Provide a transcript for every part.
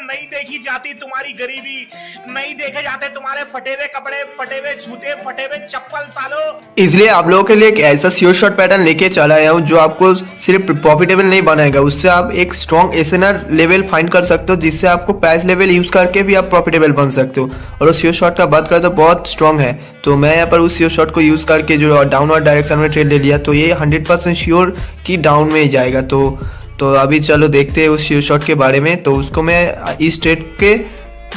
नहीं देखी जाती तुम्हारी गरीबी, नहीं देखे जाते तुम्हारे फटे हुए कपड़े, फटे हुए जूते, फटे हुए चप्पल सालो। इसलिए आप लोगों के लिए एक ऐसा श्योर शॉट पैटर्न लेके चला आया हूँ जो आपको सिर्फ प्रॉफिटेबल नहीं बनाएगा, उससे आप एक स्ट्रॉन्ग एसएनआर लेवल फाइंड कर सकते हो, जिससे आपको प्राइस लेवल यूज करके भी आप प्रॉफिटेबल बन सकते हो। और उस श्योर शॉट का बात करें तो बहुत स्ट्रॉन्ग है। तो मैं यहाँ पर उस श्योर शॉट को यूज करके जो डाउनवर्ड डायरेक्शन में ट्रेड ले लिया, तो ये 100% श्योर कि डाउन में ही जाएगा। तो अभी चलो देखते हैं उस श्योर शॉट के बारे में। तो उसको मैं इस ट्रेड के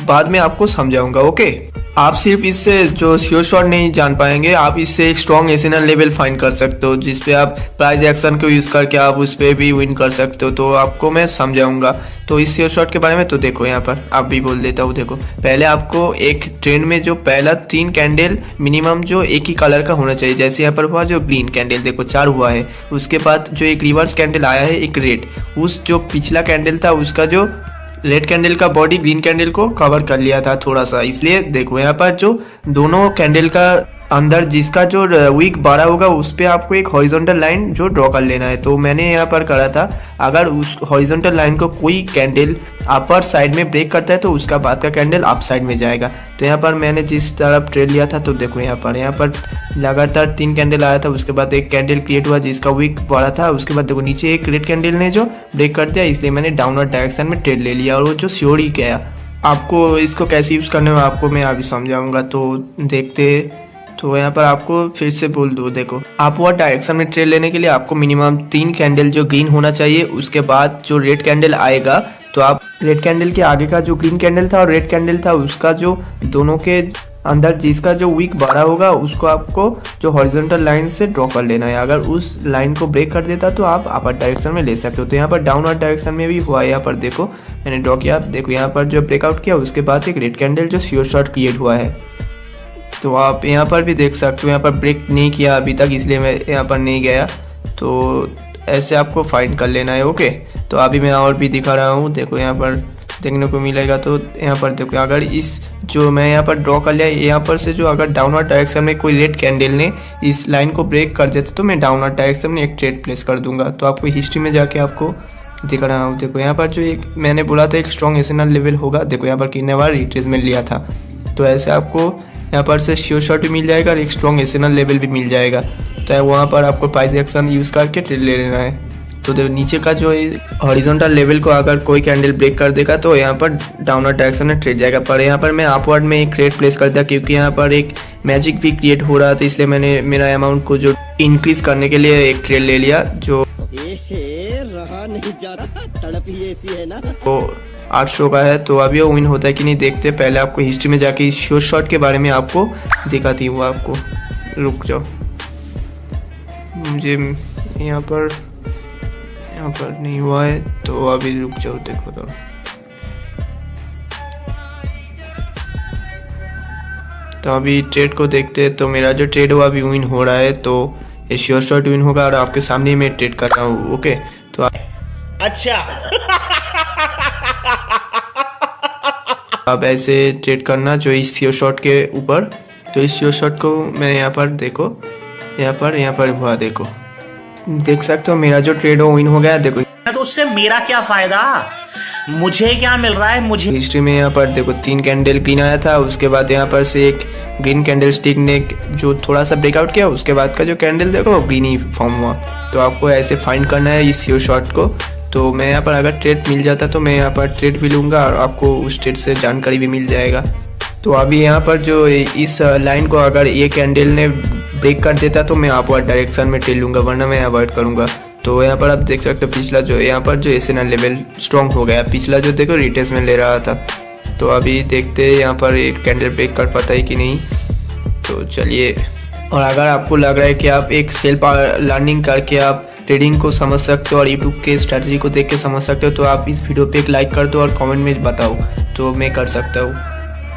बाद में आपको समझाऊंगा। ओके, आप सिर्फ इससे जो श्योर शॉट नहीं जान पाएंगे, आप इससे एक स्ट्रॉन्ग एसएनआर लेवल फाइंड कर सकते हो, जिसपे आप प्राइस एक्शन को यूज़ करके आप उस पर भी विन कर सकते हो। तो आपको मैं समझाऊंगा। तो इस श्योर शॉट के बारे में तो देखो, यहाँ पर आप भी बोल देता हूँ। देखो, पहले आपको एक ट्रेंड में जो पहला 3 कैंडल मिनिमम जो एक ही कलर का होना चाहिए, जैसे यहाँ पर हुआ जो ग्रीन कैंडल, देखो 4 हुआ है। उसके बाद जो एक रिवर्स कैंडल आया है, एक रेड, उस जो पिछला कैंडल था उसका जो रेड कैंडल का बॉडी ग्रीन कैंडल को कवर कर लिया था थोड़ा सा। इसलिए देखो यहाँ पर जो दोनों कैंडल का अंदर जिसका जो वीक बड़ा होगा उस पर आपको एक हॉरिजॉन्टल लाइन जो ड्रॉ कर लेना है। तो मैंने यहाँ पर करा था, अगर उस हॉरिजॉन्टल लाइन को कोई कैंडल अपर साइड में ब्रेक करता है तो उसका बाद का कैंडल अप साइड में जाएगा। तो यहाँ पर मैंने जिस तरफ ट्रेड लिया था, तो देखो यहाँ पर लगातार 3 कैंडल आया था। उसके बाद एक कैंडल क्रिएट हुआ जिसका वीक बड़ा था। उसके बाद देखो नीचे एक रेड कैंडल ने जो ब्रेक कर दिया, इसलिए मैंने डाउनवर्ड डायरेक्शन में ट्रेड ले लिया और वो जो श्योर ही गया। आपको इसको कैसे यूज़ करने में आपको मैं अभी समझाऊंगा, तो देखते। तो यहाँ पर आपको फिर से बोल दूँ, देखो अपवर्ड डायरेक्शन में ट्रेड लेने के लिए आपको मिनिमम 3 कैंडल जो ग्रीन होना चाहिए। उसके बाद जो रेड कैंडल आएगा, तो आप रेड कैंडल के आगे का जो ग्रीन कैंडल था और रेड कैंडल था उसका जो दोनों के अंदर जिसका जो वीक बड़ा होगा उसको आपको जो हॉरिजॉन्टल लाइन से ड्रॉ कर लेना है। अगर उस लाइन को ब्रेक कर देता तो आप अपर डायरेक्शन में ले सकते हो। तो यहाँ पर डाउनवर्ड डायरेक्शन में भी हुआ। यहाँ पर देखो मैंने ड्रॉ किया, देखो यहाँ पर जो ब्रेकआउट किया उसके बाद एक रेड कैंडल जो श्योर शॉट क्रिएट हुआ है। तो आप यहाँ पर भी देख सकते हो, यहाँ पर ब्रेक नहीं किया अभी तक, इसलिए मैं यहाँ पर नहीं गया। तो ऐसे आपको फाइंड कर लेना है। ओके, तो अभी मैं और भी दिखा रहा हूँ। देखो यहाँ पर देखने को मिलेगा। तो यहाँ पर देखो, अगर इस जो मैं यहाँ पर ड्रॉ कर लिया, यहाँ पर से जो अगर डाउनवर्ड डायरेक्शन में कोई रेड कैंडल ने इस लाइन को ब्रेक कर देता तो मैं डाउनवर्ड डायरेक्शन में एक ट्रेड प्लेस कर दूंगा। तो आपको हिस्ट्री में जाके आपको दिखा रहा हूँ। देखो यहाँ पर जो एक मैंने बोला था एक स्ट्रॉन्ग एसएनआर लेवल होगा, देखो यहाँ पर कितने बार रिट्रेसमेंट लिया था। तो ऐसे आपको यहाँ पर से श्योर शॉट भी मिल जाएगा और एक स्ट्रॉन्ग एसएनआर लेवल भी मिल जाएगा। तो वहाँ पर आपको प्राइस एक्शन यूज़ करके ट्रेड ले लेना है। तो देखो नीचे का जो हॉरिजॉन्टल लेवल को अगर कोई कैंडल ब्रेक कर देगा तो यहाँ पर डाउनवर्ड डायरेक्शन में ट्रेड जाएगा। पर यहाँ पर मैं अपवर्ड में एक ट्रेड प्लेस कर दिया, क्योंकि यहाँ पर एक मैजिक भी क्रिएट हो रहा था, इसलिए मैंने मेरा अमाउंट को जो इंक्रीज करने के लिए एक ट्रेड ले लिया जो रहा नहीं जा रहा, तड़प ही ऐसी है ना। तो 800 का है। तो अभी वो विन होता है कि नहीं देखते। पहले आपको हिस्ट्री में जाके इस श्योर शॉट के बारे में आपको दिखाती हूँ। आपको रुक जाओ, मुझे यहाँ पर नहीं हुआ है, तो अभी रुक जाओ। देखो तो अभी ट्रेड को देखते हैं। तो मेरा जो ट्रेड हुआ अभी विन हो रहा है, तो ये श्योर शॉट विन होगा और आपके सामने मैं ट्रेड कर रहा हूँ। ओके, तो अच्छा आप ऐसे ट्रेड करना जो इस श्योर शॉट के ऊपर। तो इस श्योर शॉट को मैं यहाँ पर देखो, यहाँ पर हुआ, देखो देख सकते हो मेरा जो ट्रेड हो विन हो गया। देखो तो उससे मेरा क्या फायदा, मुझे क्या मिल रहा है। मुझे हिस्ट्री में यहाँ पर देखो 3 कैंडल ग्रीन आया था। उसके बाद यहाँ पर से एक ग्रीन कैंडल स्टिक ने जो थोड़ा सा ब्रेकआउट किया, उसके बाद का जो कैंडल देखो ग्रीन ही फॉर्म हुआ। तो आपको ऐसे फाइंड करना है इस श्योर शॉट को। तो मैं यहाँ पर अगर ट्रेड मिल जाता तो मैं यहाँ पर ट्रेड भी लूँगा और आपको उस ट्रेड से जानकारी भी मिल जाएगा। तो अभी यहाँ पर जो इस लाइन को अगर ये कैंडल ने ब्रेक कर देता तो मैं अपवर्ड डायरेक्शन में ट्रेड लूँगा, वरना मैं अवॉइड करूँगा। तो यहाँ पर आप देख सकते हो पिछला जो यहाँ पर जो एसएनआर लेवल स्ट्रॉन्ग हो गया, पिछला जो देखो रिट्रेसमेंट ले रहा था। तो अभी देखते हैं यहाँ पर एक कैंडल ब्रेक कर पाता है कि नहीं। तो चलिए, और अगर आपको लग रहा है कि आप एक सेल्फ लर्निंग करके आप ट्रेडिंग को समझ सकते हो और यूट्यूब के स्ट्रैटेजी को देख के समझ सकते हो, तो आप इस वीडियो पे एक लाइक कर दो और कमेंट में बताओ, तो मैं कर सकता हूँ।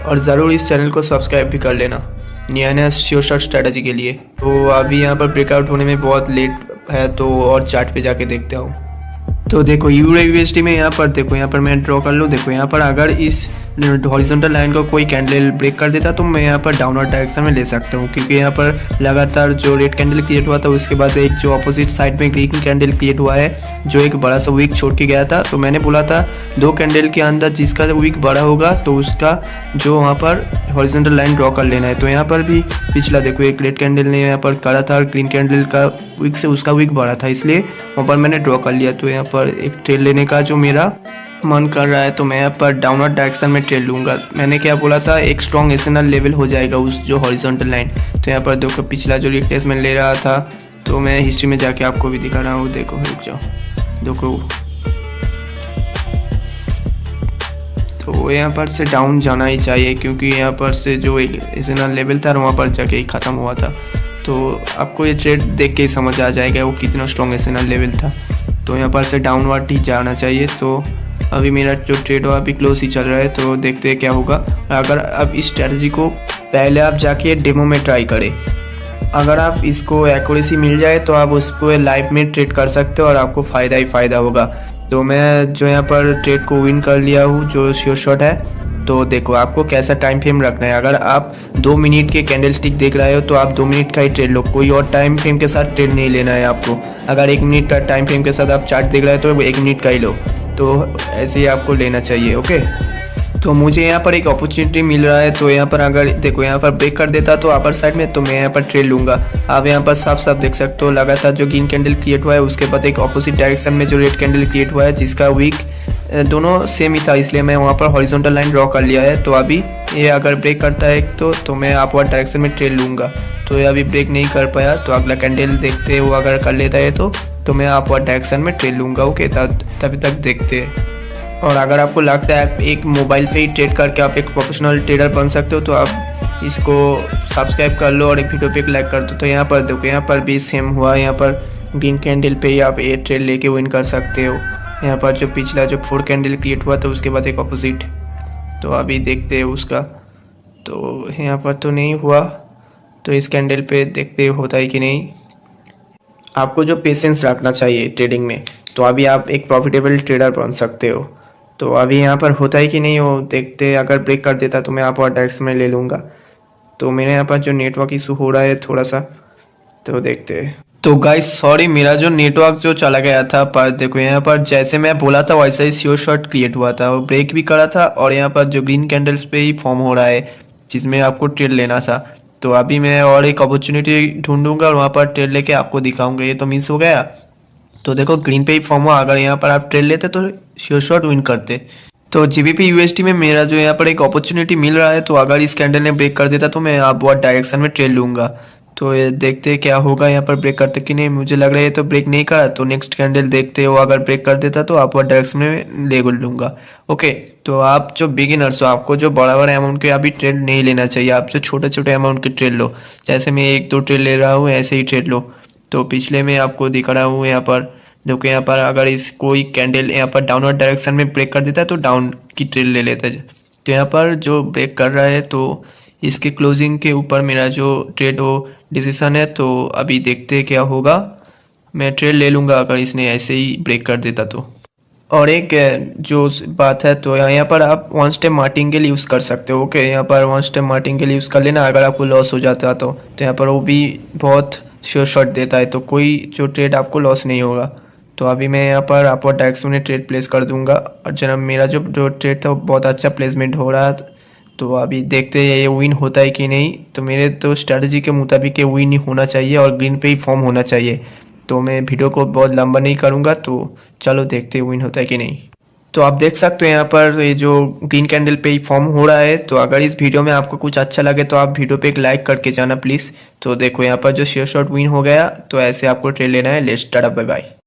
और ज़रूर इस चैनल को सब्सक्राइब भी कर लेना नया श्योर शॉट स्ट्रैटेजी के लिए। तो अभी यहाँ पर ब्रेकआउट होने में बहुत लेट है, तो और चार्ट पे जाके देखते हूँ। तो देखो यूरो यूएसडी में यहाँ पर देखो, यहाँ पर मैं ड्रॉ कर लूँ। देखो यहाँ पर अगर इस हॉरिजॉन्टल लाइन को कोई कैंडल ब्रेक कर देता तो मैं यहाँ पर डाउनवर्ड डायरेक्शन में ले सकता हूँ, क्योंकि यहाँ पर लगातार जो रेड कैंडल क्रिएट हुआ था उसके बाद एक जो अपोजिट साइड में ग्रीन कैंडल क्रिएट हुआ है जो एक बड़ा सा वीक छोड़ के गया था। तो मैंने बोला था 2 कैंडल के अंदर जिसका वीक बड़ा होगा तो उसका जो वहाँ पर हॉरिजॉन्टल लाइन ड्रॉ कर लेना है। तो यहाँ पर भी पिछला देखो एक रेड कैंडल ने यहाँ पर करा था और ग्रीन कैंडल का वीक से उसका वीक बड़ा था, इसलिए वहाँ पर मैंने ड्रॉ कर लिया। तो यहाँ पर एक ट्रेड लेने का जो मेरा मन कर रहा है तो मैं यहाँ पर डाउनवर्ड डायरेक्शन में ट्रेड लूँगा। मैंने क्या बोला था, एक स्ट्रॉन्ग एसएनआर लेवल हो जाएगा उस जो हॉरिजॉन्टल लाइन। तो यहाँ पर देखो पिछला जो रिट्रेसमेंट ले रहा था तो मैं हिस्ट्री में जाके आपको भी दिखा रहा हूँ। देखो रुक जाओ, देखो तो यहाँ पर से डाउन जाना ही चाहिए, क्योंकि यहाँ पर से जो एक एसएनआर लेवल था वहाँ पर जाके ही ख़त्म हुआ था। तो आपको ये ट्रेड देख के ही समझ आ जाएगा वो कितना स्ट्रॉन्ग एसएनआर लेवल था। तो यहाँ पर से डाउनवर्ड ही जाना चाहिए। तो अभी मेरा जो ट्रेड हुआ अभी क्लोज ही चल रहा है, तो देखते हैं क्या होगा। अगर आप इस स्ट्रैटेजी को पहले आप जाके डेमो में ट्राई करें, अगर आप इसको एक्यूरेसी मिल जाए तो आप उसको लाइव में ट्रेड कर सकते हो और आपको फ़ायदा ही फ़ायदा होगा। तो मैं जो यहाँ पर ट्रेड को विन कर लिया हूँ जो श्योर शॉट है। तो देखो आपको कैसा टाइम फ्रेम रखना है। अगर आप 2 मिनट के कैंडल स्टिक देख रहे हो तो आप 2 मिनट का ही ट्रेड लो, कोई और टाइम फ्रेम के साथ ट्रेड नहीं लेना है आपको। अगर 1 मिनट का टाइम फ्रेम के साथ आप चार्ट देख रहे हो तो 1 मिनट का ही लो, तो ऐसे ही आपको लेना चाहिए। ओके, तो मुझे यहाँ पर एक अपॉर्चुनिटी मिल रहा है। तो यहाँ पर अगर देखो यहाँ पर ब्रेक कर देता तो अपर साइड में, तो मैं यहाँ पर ट्रेड लूँगा। आप यहाँ पर साफ साफ देख सकते हो लगातार जो ग्रीन कैंडल क्रिएट हुआ है उसके बाद एक अपोजिट डायरेक्शन में जो रेड कैंडल क्रिएट हुआ है जिसका वीक दोनों सेम ही था, इसलिए मैं वहाँ पर हॉरिजॉन्टल लाइन ड्रॉ कर लिया है। तो अभी ये अगर ब्रेक करता है तो मैं अपवर्ड डायरेक्शन में ट्रेड लूँगा। तो ये अभी ब्रेक नहीं कर पाया, तो अगला कैंडल देखते वो अगर कर लेता है तो मैं अपवर्ड डायरेक्शन में ट्रेड लूँगा। ओके, तभी तक देखते हैं। और अगर आपको लगता है आप एक मोबाइल पे ही ट्रेड करके आप एक प्रोफेशनल ट्रेडर बन सकते हो तो आप इसको सब्सक्राइब कर लो और एक वीडियो पे एक लाइक कर दो। तो यहाँ पर देखो यहाँ पर भी सेम हुआ, यहाँ पर ग्रीन कैंडल पे ही आप ये ट्रेड लेके विन कर सकते हो। यहाँ पर जो पिछला जो 4 कैंडल क्रिएट हुआ था उसके बाद एक अपोजिट, तो अभी देखते हैं उसका। तो यहाँ पर तो नहीं हुआ, तो इस कैंडल पे देखते होता है कि नहीं। आपको जो पेशेंस रखना चाहिए ट्रेडिंग में, तो अभी आप एक प्रॉफिटेबल ट्रेडर बन सकते हो। तो अभी यहाँ पर होता है कि नहीं हो देखते, अगर ब्रेक कर देता तो मैं आप और डायरेक्शन में ले लूँगा। तो मेरे यहाँ पर जो नेटवर्क इशू हो रहा है थोड़ा सा, तो देखते हैं। तो गाइस सॉरी, मेरा जो नेटवर्क जो चला गया था, पर देखो यहाँ पर जैसे मैं बोला था वैसा ही श्योर शॉट क्रिएट हुआ था, वो ब्रेक भी करा था और यहाँ पर जो ग्रीन कैंडल्स पे ही फॉर्म हो रहा है जिसमें आपको ट्रेड लेना था। तो अभी मैं और एक अपॉर्चुनिटी ढूंढूंगा और वहाँ पर ट्रेड लेके आपको दिखाऊंगा। ये तो मिस हो गया। तो देखो ग्रीन पे ही फॉर्म हुआ, अगर यहाँ पर आप ट्रेड लेते तो श्योर शॉट विन करते। तो GBP USD में मेरा जो यहाँ पर एक अपॉर्चुनिटी मिल रहा है, तो अगर इस कैंडल ने ब्रेक कर देता तो मैं अपवर्ड डायरेक्शन में ट्रेड लूँगा। तो ये देखते क्या होगा, यहाँ पर ब्रेक करते कि नहीं। मुझे लग रहा है तो ब्रेक नहीं करा, तो नेक्स्ट कैंडल देखते हो, अगर ब्रेक कर देता तो अपवर्ड डायरेक्शन में ले लूँगा। ओके, तो आप जो बिगिनर्स हो आपको जो बड़ा बड़ा अमाउंट के अभी ट्रेड नहीं लेना चाहिए, आप जो छोटे छोटे अमाउंट के ट्रेड लो। जैसे मैं 1-2 ट्रेड ले रहा हूँ ऐसे ही ट्रेड लो। तो पिछले में आपको दिखा रहा हूँ, यहाँ पर देखो यहाँ पर अगर इस कोई कैंडल यहाँ पर डाउनवर्ड डायरेक्शन में ब्रेक कर देता है तो डाउन की ट्रेड ले लेता है। तो यहाँ पर जो ब्रेक कर रहा है तो इसके क्लोजिंग के ऊपर मेरा जो ट्रेड वो डिसीजन है। तो अभी देखते हैं क्या होगा, मैं ट्रेड ले लूँगा अगर इसने ऐसे ही ब्रेक कर देता तो। और एक जो बात है, तो यहाँ पर आप 1 स्टेप मार्टिंगेल यूज़ कर सकते हो। ओके, यहाँ पर 1 स्टेप मार्टिंगेल यूज़ कर लेना अगर आपको लॉस हो जाता तो यहाँ पर वो भी बहुत श्योर शॉट देता है, तो कोई जो ट्रेड आपको लॉस नहीं होगा। तो अभी मैं यहाँ पर अपवर्ड डायरेक्शन में ट्रेड प्लेस कर दूंगा और जनाब मेरा जो ट्रेड था वो बहुत अच्छा प्लेसमेंट हो रहा है। तो अभी देखते हैं ये विन होता है कि नहीं। तो मेरे तो स्ट्रैटेजी के मुताबिक ये विन ही होना चाहिए और ग्रीन पे ही फॉर्म होना चाहिए। तो मैं वीडियो को बहुत लंबा नहीं करूँगा, तो चलो देखते हैं विन होता है कि नहीं। तो आप देख सकते हो यहाँ पर ये जो ग्रीन कैंडल पे ही फॉर्म हो रहा है। तो अगर इस वीडियो में आपको कुछ अच्छा लगे तो आप वीडियो पे एक लाइक करके जाना प्लीज़। तो देखो यहाँ पर जो शेयर शॉट विन हो गया, तो ऐसे आपको ट्रेड लेना है। Let's start, bye bye.